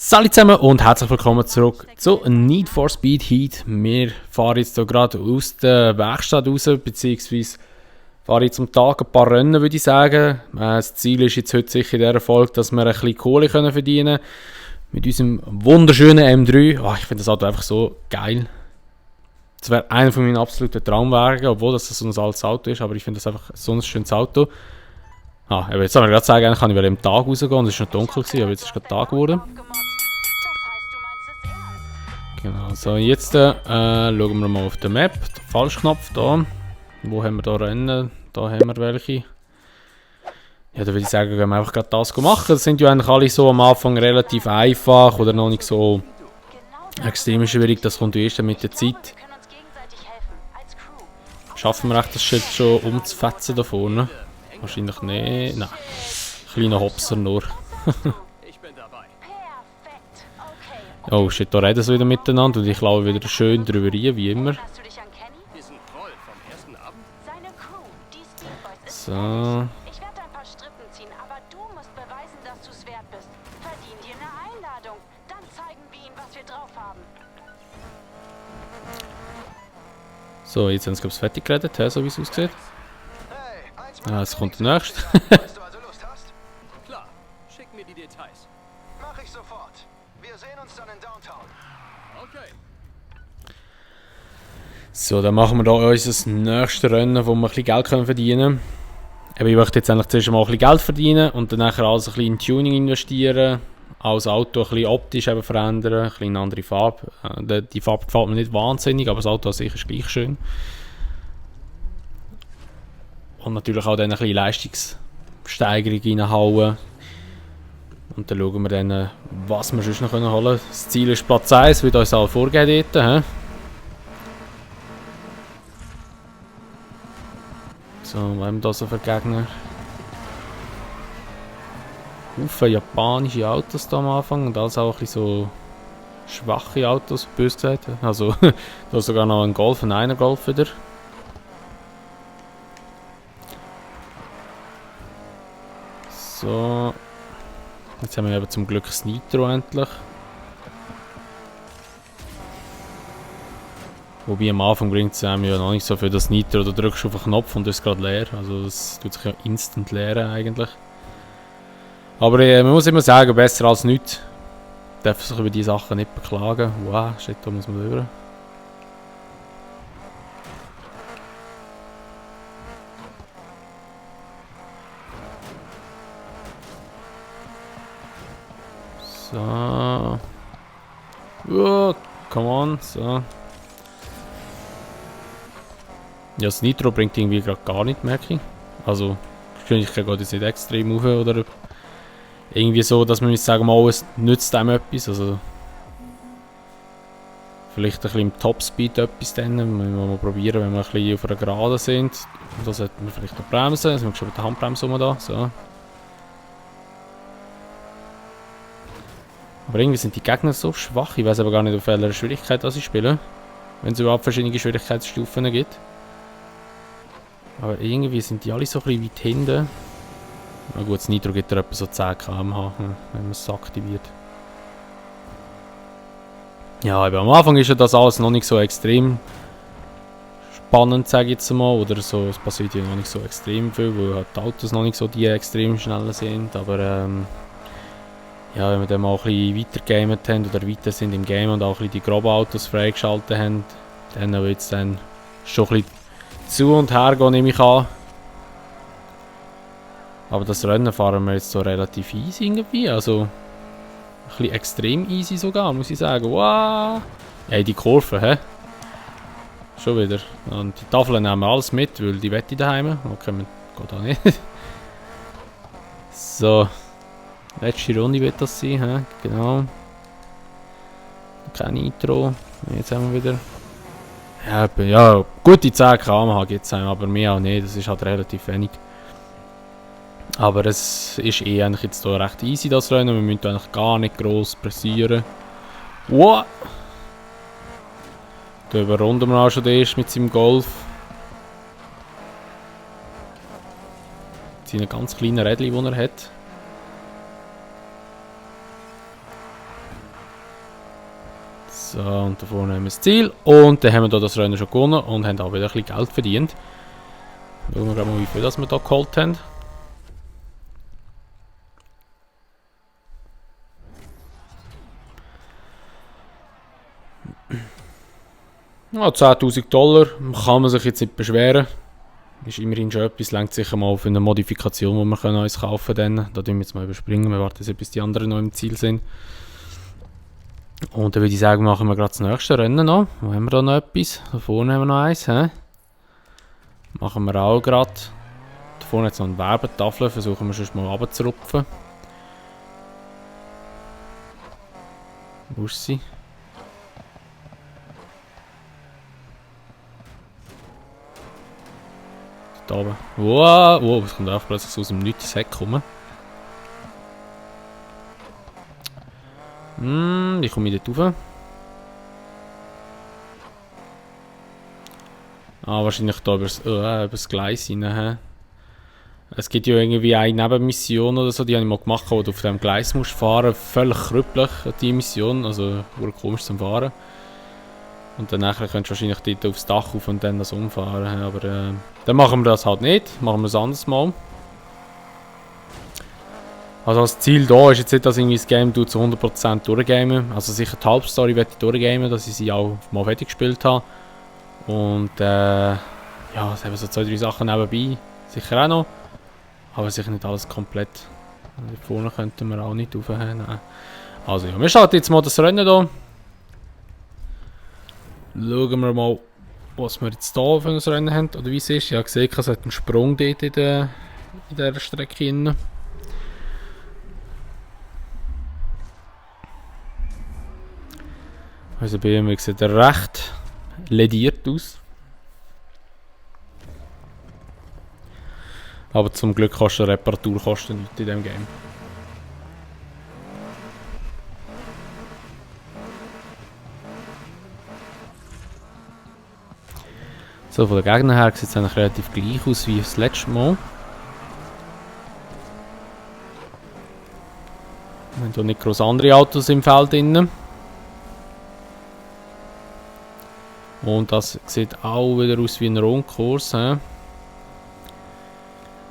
Salut zusammen und herzlich willkommen zurück zu Need for Speed Heat. Wir fahren jetzt hier gerade aus der Werkstatt raus, beziehungsweise fahren jetzt am Tag ein paar Rennen, würde ich sagen. Das Ziel ist jetzt heute sicher in dieser Folge, dass wir ein bisschen Kohle verdienen können. Mit unserem wunderschönen M3. Oh, ich finde das Auto einfach so geil. Das wäre einer von meinen absoluten Traumwagen, obwohl das so ein altes Auto ist, aber ich finde das einfach so ein schönes Auto. Aber jetzt soll ich gerade sagen, eigentlich kann ich am Tag rausgehen und es war noch dunkel, aber jetzt ist es gerade Tag geworden. Genau, so jetzt schauen wir mal auf der Map, der Falschknopf da. Wo haben wir da Rennen? Da haben wir welche. Ja, da würde ich sagen, gehen wir einfach gerade das machen. Das sind ja eigentlich alle so am Anfang relativ einfach oder noch nicht so extrem schwierig. Das kommt erst mit der Zeit. Schaffen wir echt das Schild schon umzufetzen da vorne? Wahrscheinlich nicht. Nein, kleiner Hopser nur. Oh shit, da reden sie wieder miteinander und ich laufe wieder schön drüber rein, wie immer. So. Ich werde ein paar Strippen ziehen, aber du musst beweisen, dass du es wert bist. Verdien dir eine Einladung. Dann zeigen wir ihm, was wir drauf haben. So, jetzt haben sie, glaube ich, fertig geredet, so wie es aussieht. Ah, es kommt der nächste. Weißt du also Lust hast? Klar, schick mir die Details. Mach ich sofort. Wir sehen uns dann in Downtown. Okay. So, dann machen wir da unser nächstes Rennen, wo wir ein bisschen Geld verdienen können. Ich möchte jetzt eigentlich zuerst mal ein bisschen Geld verdienen und dann nachher alles ein bisschen in Tuning investieren. Als Auto ein bisschen optisch eben verändern, ein bisschen eine andere Farbe. Die Farbe gefällt mir nicht wahnsinnig, aber das Auto an sich ist gleich schön. Und natürlich auch dann ein bisschen Leistungssteigerung reinhauen. Und dann schauen wir dann, was wir sonst noch holen können. Das Ziel ist Platz 1, wird uns alle vorgegeben dort. So, was haben wir da so für Gegner? Haufen japanische Autos da am Anfang und alles auch ein bisschen so schwache Autos, bös gesagt. Also, da ist sogar noch ein Golf, ein einer Golf wieder. So. Jetzt haben wir eben zum Glück das Nitro endlich. Wobei am Anfang bringt es einem ja noch nicht so für das Nitro. Da drückst du auf den Knopf und ist gerade leer. Also das tut sich ja instant leeren eigentlich. Aber man muss immer sagen, besser als nichts. Darf sich über diese Sachen nicht beklagen. Wow, shit, da muss man rüber. So. Oh, come on, so. Ja, das Nitro bringt irgendwie gerade gar nicht, merke ich. Also, die Geschwindigkeit geht jetzt nicht extrem hoch oder irgendwie so, dass man sagen muss, es nützt einem etwas. Also, vielleicht ein bisschen im Topspeed etwas dann. Müssen wir mal probieren, wenn wir ein bisschen auf einer Geraden sind. Und da sollten wir vielleicht noch bremsen. Jetzt sind wir schon mit der Handbremse rum da. So. Aber irgendwie sind die Gegner so schwach. Ich weiß aber gar nicht, auf welcher Schwierigkeit sie spielen. Wenn es überhaupt verschiedene Schwierigkeitsstufen gibt. Aber irgendwie sind die alle so ein bisschen weit hinten. Na gut, das Nitro gibt ja etwa so 10 km/h, wenn man es aktiviert. Ja, aber am Anfang ist ja das alles noch nicht so extrem spannend, sage ich jetzt mal. Oder so, es passiert ja noch nicht so extrem viel, weil halt die Autos noch nicht so die extrem schnell sind. Aber ja, wenn wir dann mal ein bisschen weitergegamet haben oder weiter sind im Game und auch ein bisschen die groben Autos freigeschaltet haben, dann wird es dann schon ein bisschen zu und her gehen, nehme ich an. Aber das Rennen fahren wir jetzt so relativ easy irgendwie, also ein bisschen extrem easy sogar, muss ich sagen. Wow! Hey, die Kurve, hä? Schon wieder. Und die Tafeln nehmen wir alles mit, weil die wette ich daheim. Okay, geht auch nicht. So. Letzte Runde wird das sein, hä? Genau. Kein Nitro. Jetzt haben wir wieder. Ja, gute 10 km/h gibt es aber mehr auch nicht. Das ist halt relativ wenig. Aber es ist eigentlich jetzt hier recht easy, das Rennen. Wir müssen eigentlich gar nicht gross pressieren. Wow! Da überrunden wir auch schon den ersten mit seinem Golf. Seine ganz kleinen Rädchen, die er hat. So, und da vorne haben wir das Ziel. Und dann haben wir hier das Rennen schon gewonnen und haben auch wieder ein bisschen Geld verdient. Schauen wir gerade mal, wie viel das wir hier geholt haben. Ja, $10.000 kann man sich jetzt nicht beschweren. Ist immerhin schon etwas, lenkt sicher mal für eine Modifikation, die wir uns kaufen können. Da tun wir jetzt mal überspringen, wir warten jetzt, bis die anderen noch im Ziel sind. Und dann würde ich sagen, machen wir gerade das nächste Rennen noch. Wo haben wir da noch etwas? Da vorne haben wir noch eins. He? Machen wir auch gerade. Da vorne jetzt noch eine Werbetafel, versuchen wir schon mal runterzurupfen. Wo ist sie? Da oben. Wow, wow, was kommt auch plötzlich so aus dem Nichts kommen? Wie komme ich dort rauf? Ah, wahrscheinlich da über das Gleis hinein. Es gibt ja irgendwie eine Nebenmission oder so, die habe ich mal gemacht, wo du auf dem Gleis musst fahren. Völlig krüppelig, die Mission, also wurde komisch zum Fahren. Und dann könntest du wahrscheinlich dort aufs Dach auf und dann das umfahren. Aber dann machen wir das halt nicht, machen wir es anders mal. Also das Ziel da ist jetzt nicht, dass irgendwie das Game zu 100% durchgamen. Also sicher die Hauptstory werde ich durchgamen, dass ich sie auch mal fertig gespielt habe. Und ja, es haben so 2-3 Sachen nebenbei, sicher auch noch. Aber sicher nicht alles komplett. Hier vorne könnten wir auch nicht aufhören. Also ja, wir starten jetzt mal das Rennen hier. Schauen wir mal, was wir jetzt hier für ein Rennen haben, oder wie es ist. Ich habe gesehen, es hat einen Sprung dort in dieser Strecke drin. Unser BMW sieht recht lediert aus. Aber zum Glück kostet Reparaturkosten nicht in diesem Game. So, von der Gegner her sieht es eigentlich relativ gleich aus wie das letzte Mal. Wir haben hier nicht groß andere Autos im Feld drin. Und das sieht auch wieder aus wie ein Rundkurs.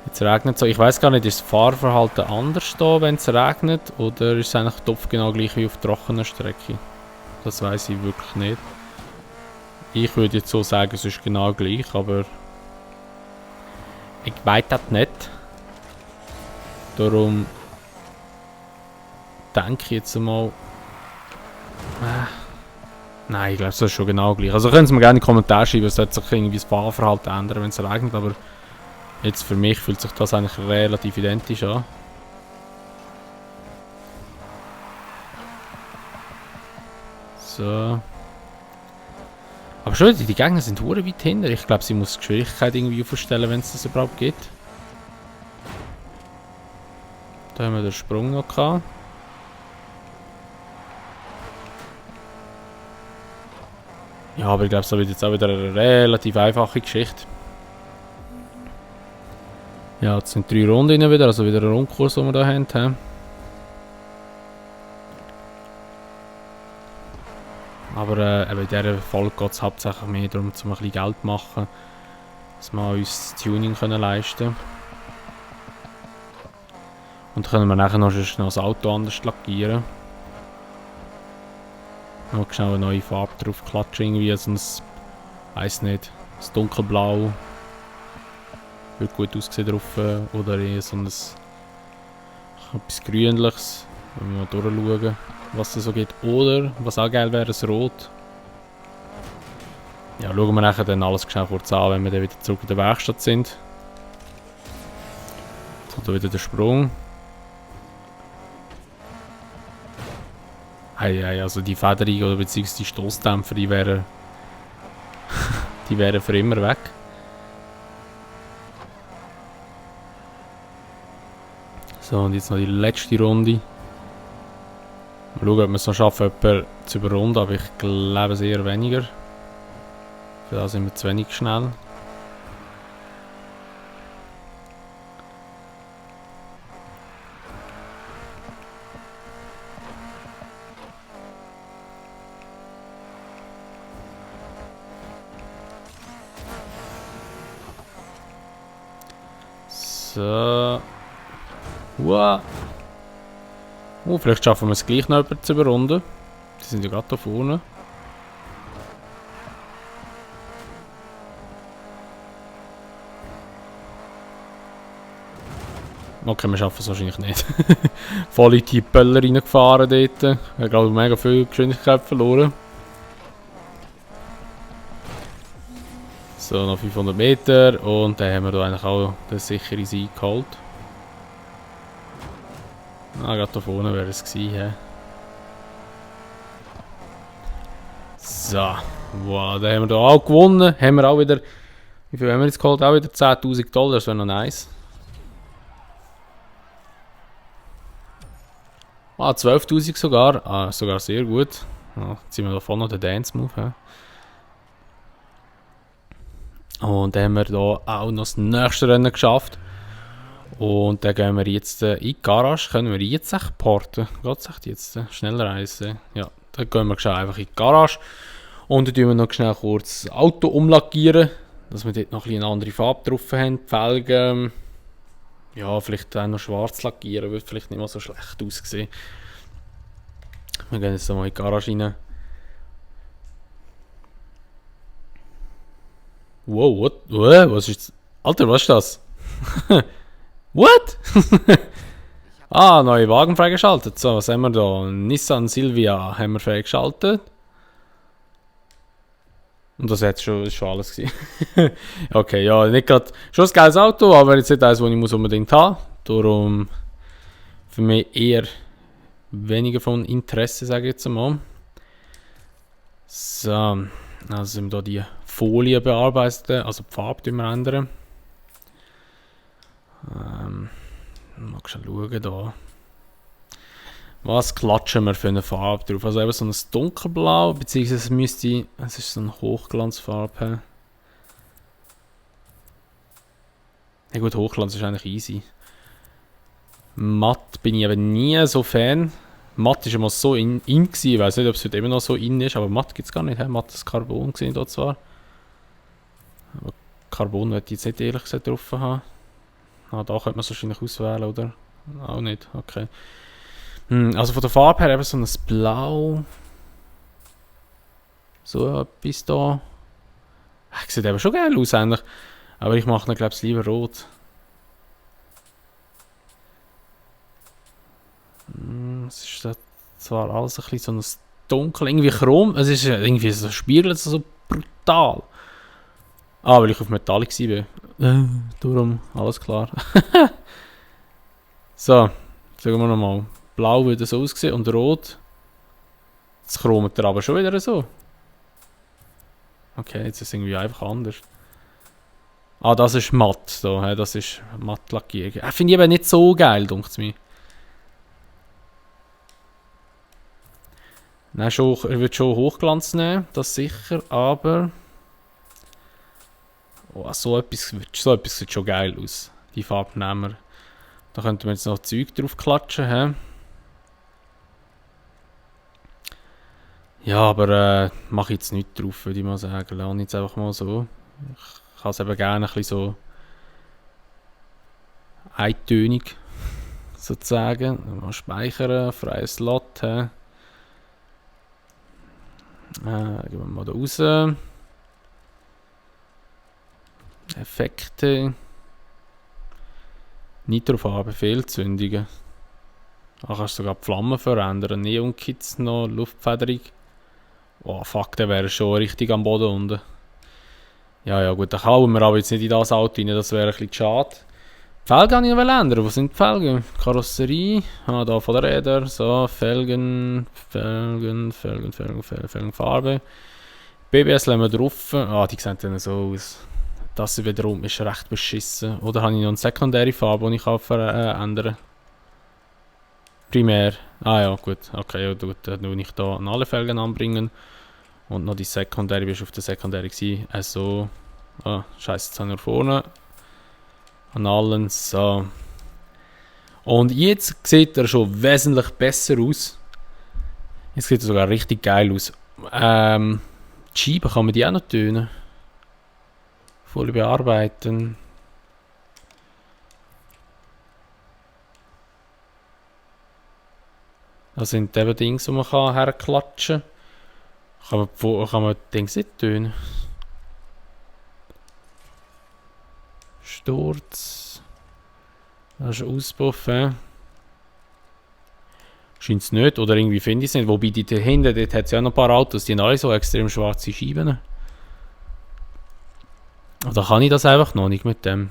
Jetzt regnet es so. Ich weiß gar nicht, ist das Fahrverhalten anders da, wenn es regnet? Oder ist es eigentlich topfgenau gleich wie auf trockener Strecke? Das weiß ich wirklich nicht. Ich würde jetzt so sagen, es ist genau gleich, aber ich weiß das nicht. Darum denke ich jetzt mal. Nein, ich glaube, das ist schon genau gleich. Also können Sie mir gerne in die Kommentare schreiben, es sollte sich irgendwie das Fahrverhalten ändern, wenn es regnet, aber jetzt für mich fühlt sich das eigentlich relativ identisch an. So. Aber schon, die Gegner sind hure weit hinter. Ich glaube, sie muss die Geschwindigkeit irgendwie aufstellen, wenn es das überhaupt gibt. Da haben wir den Sprung noch gehabt. Ja, aber ich glaube, das wird jetzt auch wieder eine relativ einfache Geschichte. Ja, jetzt sind 3 Runden wieder, also wieder ein Rundkurs, den wir hier haben. Aber in dieser Folge geht es hauptsächlich mehr darum, um ein bisschen Geld zu machen, dass wir uns das Tuning leisten können. Und dann können wir nachher noch das Auto anders lackieren. Noch schnell eine neue Farbe drauf klatschen, irgendwie so ein, weiss nicht, das dunkelblau. Wird gut aussehen drauf. Oder eher so ein etwas grünliches. Wenn wir mal durchschauen, was es so geht. Oder, was auch geil wäre, ein Rot. Ja, schauen wir nachher dann alles schnell kurz an, wenn wir dann wieder zurück in der Werkstatt sind. Jetzt kommt da wieder der Sprung. Hey, also die Federung oder beziehungsweise die Stoßdämpfer, die wären für immer weg. So, und jetzt noch die letzte Runde. Mal schauen, ob wir es noch schaffen, jemanden zu überrunden, aber ich glaube eher weniger. Für das sind wir zu wenig schnell. So. Wow. Vielleicht schaffen wir es gleich noch jemanden zu überrunden. Die sind ja gerade da vorne. Okay, wir schaffen es wahrscheinlich nicht. Voll in die Böller reingefahren dort. Ich habe gerade mega viel Geschwindigkeit verloren. So, noch 500 Meter und dann haben wir da eigentlich auch den sicheren Sieg geholt. Ah, gerade da vorne wäre es gewesen. So, wow, dann haben wir da auch gewonnen. Haben wir auch wieder, wie viel haben wir jetzt geholt? Auch wieder 10.000 $, das wäre noch nice. Ah, 12.000 sogar. Ah, sogar sehr gut. Ah, jetzt sind wir davon noch den Dance Move. He? Und dann haben wir hier auch noch das nächste Rennen geschafft. Und dann gehen wir jetzt in die Garage. Können wir jetzt echt porten? Geht es echt jetzt? Schnell reisen? Ja, dann gehen wir einfach in die Garage. Und dann tun wir noch schnell kurz das Auto umlackieren. Dass wir dort noch ein bisschen eine andere Farbe drauf haben. Die Felgen, ja, vielleicht auch noch schwarz lackieren. Wird vielleicht nicht mal so schlecht aussehen. Wir gehen jetzt mal in die Garage rein. Wow, what? Was ist das? Alter, was ist das? What? Ah, neue Wagen freigeschaltet. So, was haben wir da? Nissan Silvia haben wir freigeschaltet. Und das ist schon alles gewesen. Okay, ja, nicht gerade schon ein geiles Auto, aber jetzt nicht eins, das ich unbedingt haben muss. Darum für mich eher weniger von Interesse, sage ich jetzt mal. So, also sind wir hier die Folie bearbeiten, also die Farbe ändern. Mal schauen da. Was klatschen wir für eine Farbe drauf? Also eben so ein dunkelblau, beziehungsweise es ist so eine Hochglanzfarbe. Ja gut, Hochglanz ist eigentlich easy. Matt bin ich eben nie so Fan. Matt war immer so in gewesen. Ich weiß nicht, ob es heute immer noch so in ist, aber Matt gibt es gar nicht. Matt ist Carbon gesehen dort zwar. Aber Carbon würde ich jetzt nicht ehrlich gesagt drauf haben. Ah, da könnte man es wahrscheinlich auswählen, oder? Auch nicht, okay. Also von der Farbe her eben so ein Blau. So etwas da. Sieht eben schon geil aus eigentlich. Aber ich mache ihn, glaube ich, lieber rot. Es ist da zwar alles ein bisschen so ein dunkel, irgendwie chrom. Es ist irgendwie so spiegelt so brutal. Ah, weil ich auf Metallic war. Darum, alles klar. So, sagen wir nochmal. Blau würde so aussehen und rot. Das chromet er aber schon wieder so. Okay, jetzt ist es irgendwie einfach anders. Ah, das ist matt. So, das ist matt lackiert. Finde ich eben nicht so geil, denkt es mir. Nein, er wird schon Hochglanz nehmen, das sicher, aber... Oh, so etwas sieht schon geil aus. Die Farbe nehmen wir. Da könnten wir jetzt noch Zeug drauf klatschen. He? Ja, aber mache ich jetzt nichts drauf, würde ich mal sagen. Lass jetzt einfach mal so. Ich kann es eben gerne ein bisschen so eintönig sozusagen. Mal speichern, freies Slot. Gehen wir mal da raus. Effekte. Nitrofarbe, Fehlzündungen. Da kannst du sogar die Flammen verändern. Neon-Kits noch, Luftfederung. Oh fuck, der wäre schon richtig am Boden unten. Ja gut, da hauen wir aber jetzt nicht in das Auto rein, das wäre ein bisschen schade. Die Felgen kann ich noch ändern. Wo sind die Felgen? Karosserie. Ah, da von der Räder. So, Felgen, Farbe. BBS lassen wir drauf. Ah, die sehen dann so aus. Das wiederum ist recht beschissen. Oder habe ich noch eine sekundäre Farbe, die ich verändern kann? Primär. Ah ja, gut. Okay, ja, gut. Dann tue ich hier an alle Felgen anbringen. Und noch die sekundäre, wie auf der sekundäre gewesen. Also. Ah, scheiße, jetzt habe ich vorne. An allen. So. Und jetzt sieht er schon wesentlich besser aus. Jetzt sieht er sogar richtig geil aus. Die Scheiben kann man die auch noch tönen. Voll bearbeiten. Das sind eben Dinge, die man herklatschen kann. Kann man Dinge nicht tun. Sturz. Das ist ein Auspuff, Scheint es nicht, oder irgendwie finde ich es nicht. Wobei die dahinter, dort hat es ja noch ein paar Autos, die haben alle so extrem schwarze Scheiben. Oder kann ich das einfach noch nicht mit dem?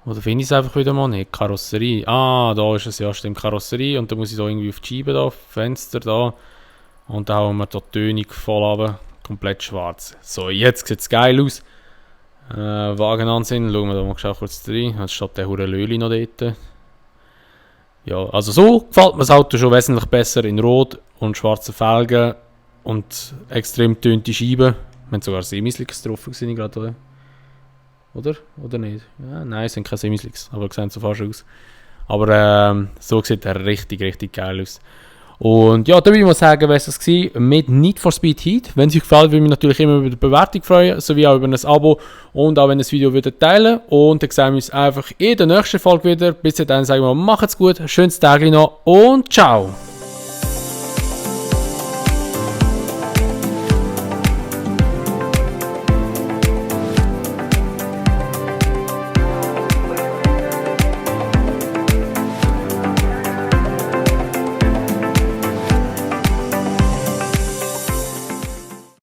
Oder finde ich es einfach wieder mal nicht? Karosserie. Ah, da ist es ja, stimmt, Karosserie. Und dann muss ich da irgendwie auf die Scheibe da, auf die Fenster da. Und dann hauen wir da die Tönung voll runter. Komplett schwarz. So, jetzt sieht es geil aus. Wagenansinn, schauen wir da mal kurz rein. Jetzt steht der hure Löli noch dort. Ja, also so gefällt mir das Auto schon wesentlich besser in Rot und schwarzen Felgen und extrem tönte Scheiben. Wir haben sogar Semislicks drauf gesehen gerade, oder? Oder nicht? Ja, nein, es sind keine Semislicks, aber sehen so fast aus. Aber so sieht er richtig, richtig geil aus. Und ja, da würde ich mal sagen, wäre es mit Need for Speed Heat. Wenn es euch gefällt, würde ich mich natürlich immer über die Bewertung freuen, sowie auch über ein Abo und auch wenn ihr das Video teilen. Und dann sehen wir uns einfach in der nächsten Folge wieder. Bis dahin sagen wir, macht's gut, schönes Tag noch und ciao!